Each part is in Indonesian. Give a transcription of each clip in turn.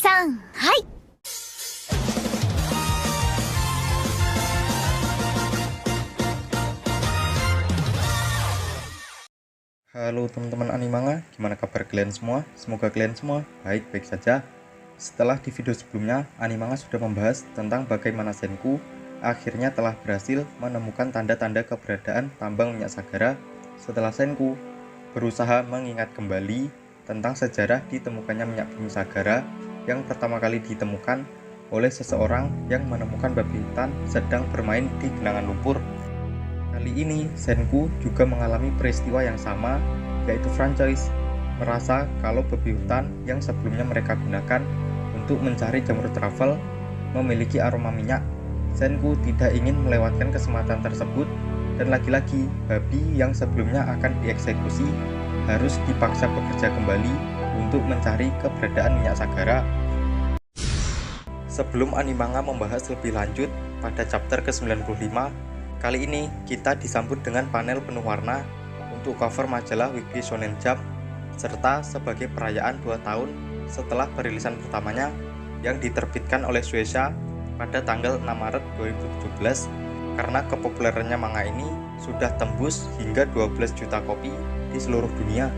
3、はい。Halo teman-teman Animanga, gimana kabar kalian semua? Semoga kalian semua baik-baik saja. Setelah di video sebelumnya, Animanga sudah membahas tentang bagaimana Senku akhirnya telah berhasil menemukan tanda-tanda keberadaan tambang minyak Sagara setelah Senku berusaha mengingat kembali tentang sejarah ditemukannya minyak bumi Sagara yang pertama kali ditemukan oleh seseorang yang menemukan babi hutan sedang bermain di genangan lumpur. Kali ini, Senku juga mengalami peristiwa yang sama, yaitu franchise merasa kalau babi hutan yang sebelumnya mereka gunakan untuk mencari jamur travel memiliki aroma minyak. Senku tidak ingin melewatkan kesempatan tersebut, dan lagi-lagi babi yang sebelumnya akan dieksekusi harus dipaksa bekerja kembali untuk mencari keberadaan minyak Sagara. Sebelum Animanga membahas lebih lanjut pada chapter ke-95, kali ini kita disambut dengan panel penuh warna untuk cover majalah Weekly Shonen Jump, serta sebagai perayaan 2 tahun setelah perilisan pertamanya yang diterbitkan oleh Shueisha pada tanggal 6 Maret 2017. Karena kepopulerannya manga ini sudah tembus hingga 12 juta kopi di seluruh dunia.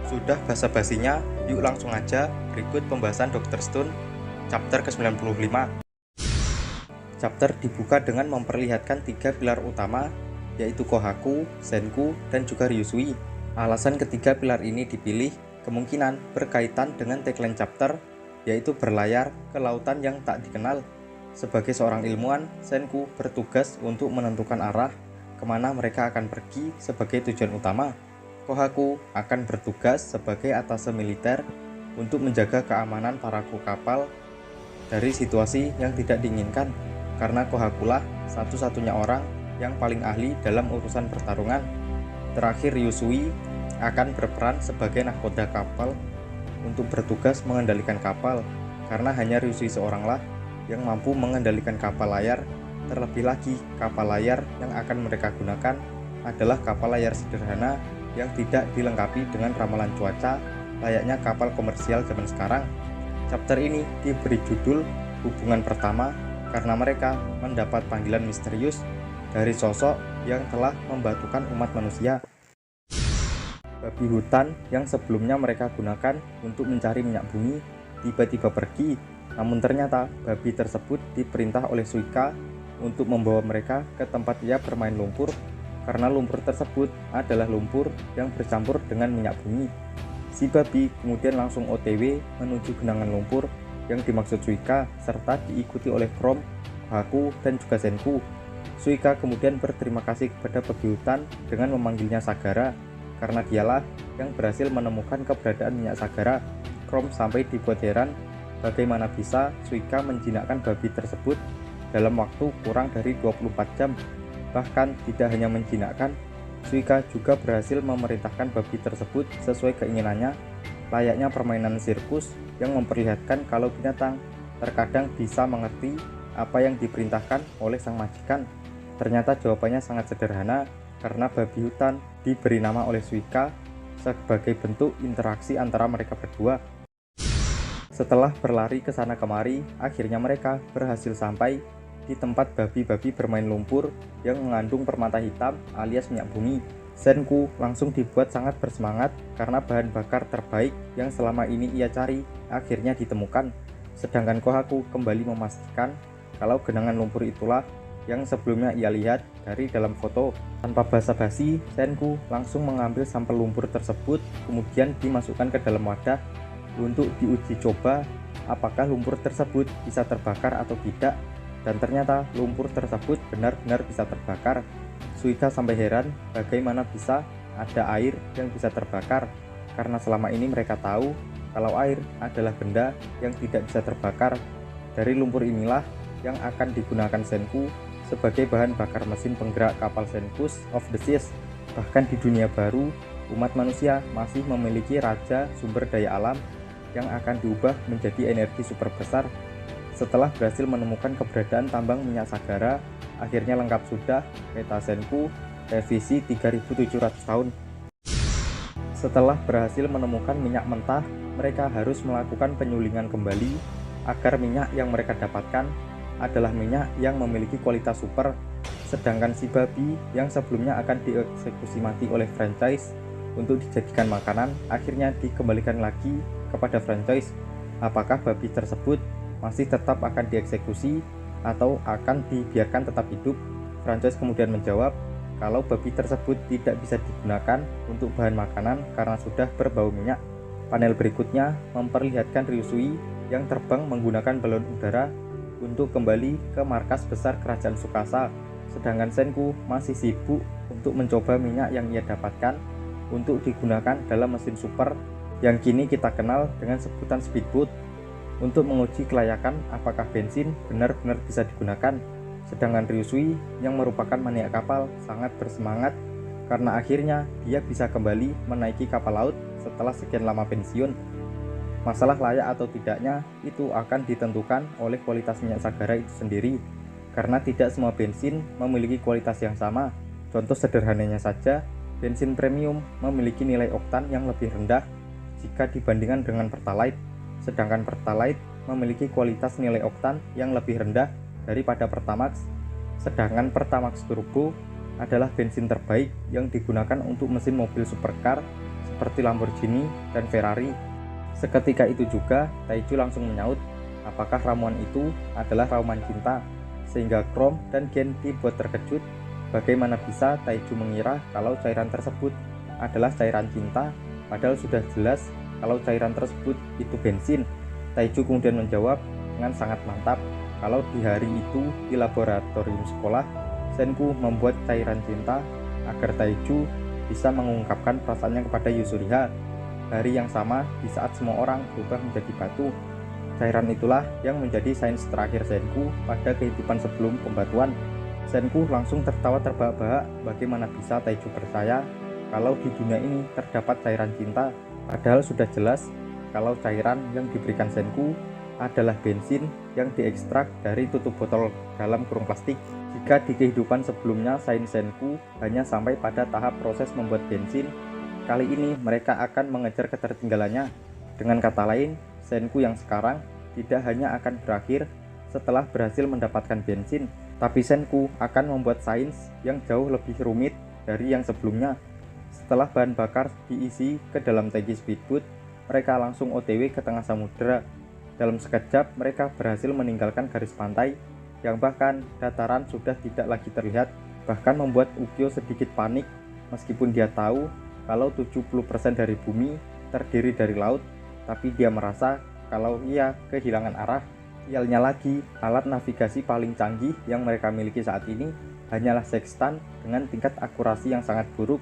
Sudah basa-basinya, yuk langsung aja berikut pembahasan Dr. Stone chapter ke-95. Chapter dibuka dengan memperlihatkan 3 pilar utama, yaitu Kohaku, Senku, dan juga Ryusui. Alasan ketiga pilar ini dipilih kemungkinan berkaitan dengan tagline chapter, yaitu berlayar ke lautan yang tak dikenal. Sebagai seorang ilmuwan, Senku bertugas untuk menentukan arah kemana mereka akan pergi sebagai tujuan utama. Kohaku akan bertugas sebagai atase militer untuk menjaga keamanan para kru kapal dari situasi yang tidak diinginkan, karena Kohakulah satu-satunya orang yang paling ahli dalam urusan pertarungan. Terakhir, Ryusui akan berperan sebagai nahkoda kapal untuk bertugas mengendalikan kapal, karena hanya Ryusui seoranglah yang mampu mengendalikan kapal layar. Terlebih lagi, kapal layar yang akan mereka gunakan adalah kapal layar sederhana yang tidak dilengkapi dengan ramalan cuaca layaknya kapal komersial zaman sekarang. Chapter ini diberi judul Hubungan Pertama karena mereka mendapat panggilan misterius dari sosok yang telah membatukan umat manusia. Babi hutan yang sebelumnya mereka gunakan untuk mencari minyak bumi tiba-tiba pergi, namun ternyata babi tersebut diperintah oleh Suika untuk membawa mereka ke tempat ia bermain lumpur, karena lumpur tersebut adalah lumpur yang bercampur dengan minyak bumi. Si babi kemudian langsung OTW menuju genangan lumpur yang dimaksud Suika, serta diikuti oleh Chrome, Kohaku, dan juga Senku. Suika kemudian berterima kasih kepada babi hutan dengan memanggilnya Sagara, karena dialah yang berhasil menemukan keberadaan minyak Sagara. Chrome sampai dibuat heran bagaimana bisa Suika menjinakkan babi tersebut dalam waktu kurang dari 24 jam. Bahkan tidak hanya menjinakkan, Suika juga berhasil memerintahkan babi tersebut sesuai keinginannya, layaknya permainan sirkus yang memperlihatkan kalau binatang terkadang bisa mengerti apa yang diperintahkan oleh sang majikan. Ternyata jawabannya sangat sederhana, karena babi hutan diberi nama oleh Suika sebagai bentuk interaksi antara mereka berdua. Setelah berlari ke sana kemari, akhirnya mereka berhasil sampai di tempat babi-babi bermain lumpur yang mengandung permata hitam alias minyak bumi. Senku langsung dibuat sangat bersemangat karena bahan bakar terbaik yang selama ini ia cari akhirnya ditemukan. Sedangkan Kohaku kembali memastikan kalau genangan lumpur itulah yang sebelumnya ia lihat dari dalam foto. Tanpa basa-basi, Senku langsung mengambil sampel lumpur tersebut, kemudian dimasukkan ke dalam wadah untuk diuji coba apakah lumpur tersebut bisa terbakar atau tidak. Dan ternyata lumpur tersebut benar-benar bisa terbakar. Suika sampai heran bagaimana bisa ada air yang bisa terbakar, karena selama ini mereka tahu kalau air adalah benda yang tidak bisa terbakar. Dari lumpur inilah yang akan digunakan Senku sebagai bahan bakar mesin penggerak kapal Senkus of the Seas. Bahkan di dunia baru, umat manusia masih memiliki raja sumber daya alam yang akan diubah menjadi energi super besar. Setelah berhasil menemukan keberadaan tambang minyak Sagara, akhirnya lengkap sudah peta Senku revisi 3700 tahun. Setelah berhasil menemukan minyak mentah, mereka harus melakukan penyulingan kembali agar minyak yang mereka dapatkan adalah minyak yang memiliki kualitas super, sedangkan si babi yang sebelumnya akan dieksekusi mati oleh franchise untuk dijadikan makanan akhirnya dikembalikan lagi kepada franchise. Apakah babi tersebut masih tetap akan dieksekusi atau akan dibiarkan tetap hidup? Franchise kemudian menjawab kalau babi tersebut tidak bisa digunakan untuk bahan makanan karena sudah berbau minyak. Panel berikutnya memperlihatkan Ryusui yang terbang menggunakan balon udara untuk kembali ke markas besar kerajaan Tsukasa, sedangkan Senku masih sibuk untuk mencoba minyak yang ia dapatkan untuk digunakan dalam mesin super yang kini kita kenal dengan sebutan speedboat untuk menguji kelayakan apakah bensin benar-benar bisa digunakan. Sedangkan Ryusui yang merupakan maniak kapal sangat bersemangat karena akhirnya dia bisa kembali menaiki kapal laut setelah sekian lama pensiun. Masalah layak atau tidaknya itu akan ditentukan oleh kualitas minyak Sagara itu sendiri, karena tidak semua bensin memiliki kualitas yang sama. Contoh sederhananya saja, bensin premium memiliki nilai oktan yang lebih rendah jika dibandingkan dengan Pertalite, sedangkan Pertalite memiliki kualitas nilai oktan yang lebih rendah daripada Pertamax. Sedangkan Pertamax Turbo adalah bensin terbaik yang digunakan untuk mesin mobil supercar seperti Lamborghini dan Ferrari. Seketika itu juga Taiju langsung menyaut apakah ramuan itu adalah ramuan cinta, sehingga Chrome dan Gen dibuat terkejut. Bagaimana bisa Taiju mengira kalau cairan tersebut adalah cairan cinta, padahal sudah jelas kalau cairan tersebut itu bensin. Taiju kemudian menjawab dengan sangat mantap kalau di hari itu di laboratorium sekolah, Senku membuat cairan cinta agar Taiju bisa mengungkapkan perasaannya kepada Yuzuriha. Hari yang sama di saat semua orang berubah menjadi batu. Cairan itulah yang menjadi sains terakhir Senku pada kehidupan sebelum pembatuan. Senku langsung tertawa terbahak-bahak bagaimana bisa Taiju percaya kalau di dunia ini terdapat cairan cinta, padahal sudah jelas kalau cairan yang diberikan Senku adalah bensin yang diekstrak dari tutup botol dalam kurung plastik. Jika di kehidupan sebelumnya sains Senku hanya sampai pada tahap proses membuat bensin, kali ini mereka akan mengejar ketertinggalannya. Dengan kata lain, Senku yang sekarang tidak hanya akan berakhir setelah berhasil mendapatkan bensin, tapi Senku akan membuat sains yang jauh lebih rumit dari yang sebelumnya. Setelah bahan bakar diisi ke dalam tangki speedboat, mereka langsung OTW ke tengah samudera. Dalam sekejap mereka berhasil meninggalkan garis pantai yang bahkan dataran sudah tidak lagi terlihat, bahkan membuat Ukyo sedikit panik meskipun dia tahu kalau 70% dari bumi terdiri dari laut, tapi dia merasa kalau ia kehilangan arah. Sialnya lagi, alat navigasi paling canggih yang mereka miliki saat ini hanyalah sextant dengan tingkat akurasi yang sangat buruk.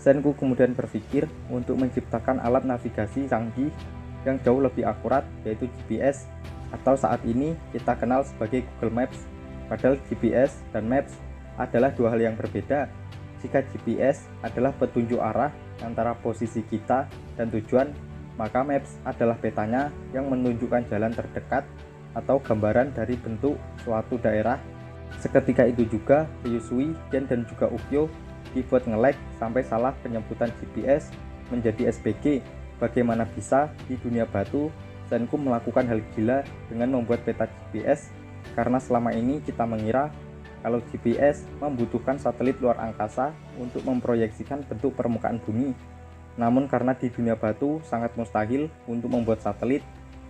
Senku kemudian berpikir untuk menciptakan alat navigasi canggih yang jauh lebih akurat, yaitu GPS, atau saat ini kita kenal sebagai Google Maps. Padahal GPS dan Maps adalah dua hal yang berbeda. Jika GPS adalah petunjuk arah antara posisi kita dan tujuan, maka Maps adalah petanya yang menunjukkan jalan terdekat atau gambaran dari bentuk suatu daerah. Seketika itu juga Ryusui, Gen dan juga Ukyo dibuat nge-lag sampai salah penyebutan GPS menjadi SPG. Bagaimana bisa di dunia batu Senku melakukan hal gila dengan membuat peta GPS, karena selama ini kita mengira kalau GPS membutuhkan satelit luar angkasa untuk memproyeksikan bentuk permukaan bumi. Namun karena di dunia batu sangat mustahil untuk membuat satelit,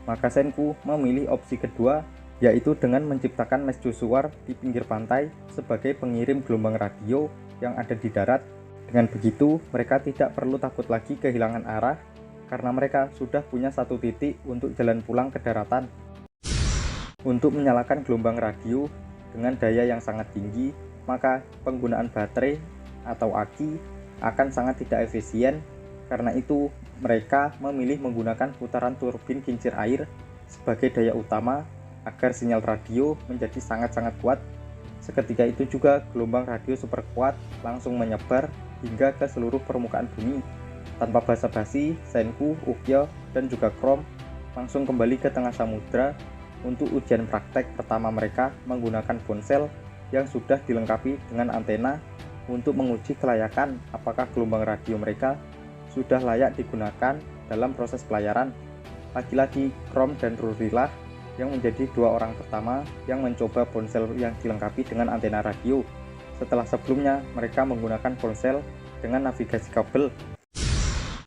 maka Senku memilih opsi kedua, yaitu dengan menciptakan mercusuar di pinggir pantai sebagai pengirim gelombang radio yang ada di darat. Dengan begitu mereka tidak perlu takut lagi kehilangan arah, karena mereka sudah punya satu titik untuk jalan pulang ke daratan. Untuk menyalakan gelombang radio dengan daya yang sangat tinggi, maka penggunaan baterai atau aki akan sangat tidak efisien. Karena itu mereka memilih menggunakan putaran turbin kincir air sebagai daya utama agar sinyal radio menjadi sangat-sangat kuat. Seketika itu juga gelombang radio super kuat langsung menyebar hingga ke seluruh permukaan bumi. Tanpa basa-basi, Senku, Ukyo, dan juga Chrome langsung kembali ke tengah samudra untuk ujian praktek pertama mereka menggunakan ponsel yang sudah dilengkapi dengan antena untuk menguji kelayakan apakah gelombang radio mereka sudah layak digunakan dalam proses pelayaran. Lagi-lagi Chrome dan Rurilah yang menjadi dua orang pertama yang mencoba ponsel yang dilengkapi dengan antena radio, setelah sebelumnya mereka menggunakan ponsel dengan navigasi kabel.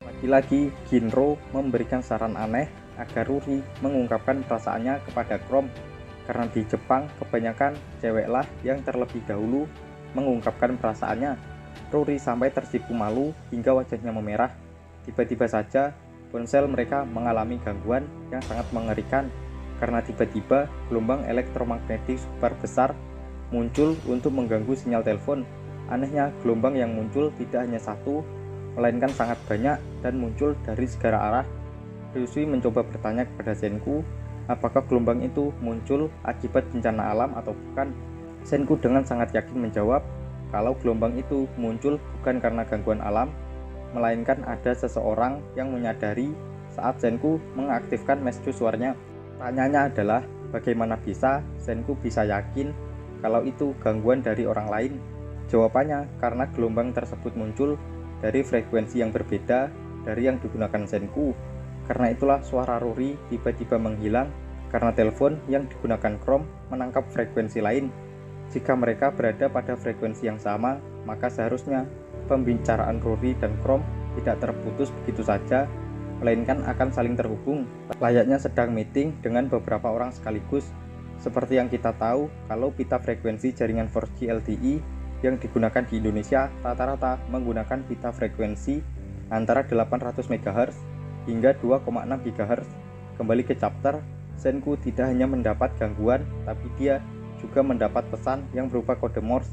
Lagi-lagi, Ginro memberikan saran aneh agar Ruri mengungkapkan perasaannya kepada Chrome, karena di Jepang kebanyakan ceweklah yang terlebih dahulu mengungkapkan perasaannya. Ruri sampai tersipu malu hingga wajahnya memerah. Tiba-tiba saja ponsel mereka mengalami gangguan yang sangat mengerikan, karena tiba-tiba gelombang elektromagnetik super besar muncul untuk mengganggu sinyal telepon. Anehnya, gelombang yang muncul tidak hanya satu, melainkan sangat banyak dan muncul dari segala arah. Ryusui mencoba bertanya kepada Senku, apakah gelombang itu muncul akibat bencana alam atau bukan. Senku dengan sangat yakin menjawab kalau gelombang itu muncul bukan karena gangguan alam, melainkan ada seseorang yang menyadari saat Senku mengaktifkan mercusuarnya. Tanyanya adalah, bagaimana bisa Senku bisa yakin kalau itu gangguan dari orang lain? Jawabannya, karena gelombang tersebut muncul dari frekuensi yang berbeda dari yang digunakan Senku. Karena itulah suara Ruri tiba-tiba menghilang, karena telepon yang digunakan Chrome menangkap frekuensi lain. Jika mereka berada pada frekuensi yang sama, maka seharusnya pembicaraan Ruri dan Chrome tidak terputus begitu saja, melainkan akan saling terhubung, layaknya sedang meeting dengan beberapa orang sekaligus. Seperti yang kita tahu, kalau pita frekuensi jaringan 4G LTE yang digunakan di Indonesia rata-rata menggunakan pita frekuensi antara 800 MHz hingga 2,6 GHz. Kembali ke chapter, Senku tidak hanya mendapat gangguan, tapi dia juga mendapat pesan yang berupa kode Morse.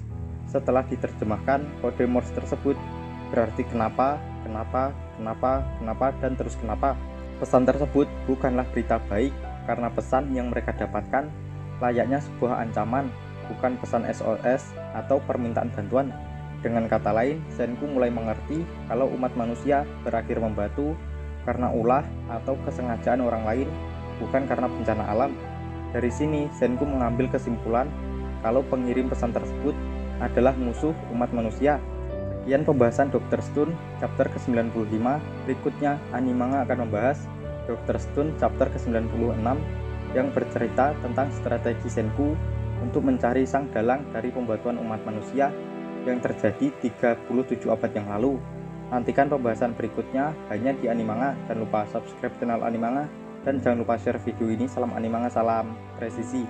Setelah diterjemahkan, kode Morse tersebut berarti kenapa, dan terus kenapa. Pesan tersebut bukanlah berita baik, karena pesan yang mereka dapatkan layaknya sebuah ancaman, bukan pesan SOS atau permintaan bantuan. Dengan kata lain, Senku mulai mengerti kalau umat manusia berakhir membatu karena ulah atau kesengajaan orang lain, bukan karena bencana alam. Dari sini, Senku mengambil kesimpulan kalau pengirim pesan tersebut adalah musuh umat manusia. Sekian pembahasan Dr. Stone chapter ke-95. Berikutnya, Animanga akan membahas Dr. Stone chapter ke-96 yang bercerita tentang strategi Senku untuk mencari sang dalang dari pembatuan umat manusia yang terjadi 37 abad yang lalu. Nantikan pembahasan berikutnya hanya di Animanga. Jangan lupa subscribe channel Animanga dan jangan lupa share video ini. Salam Animanga, salam presisi.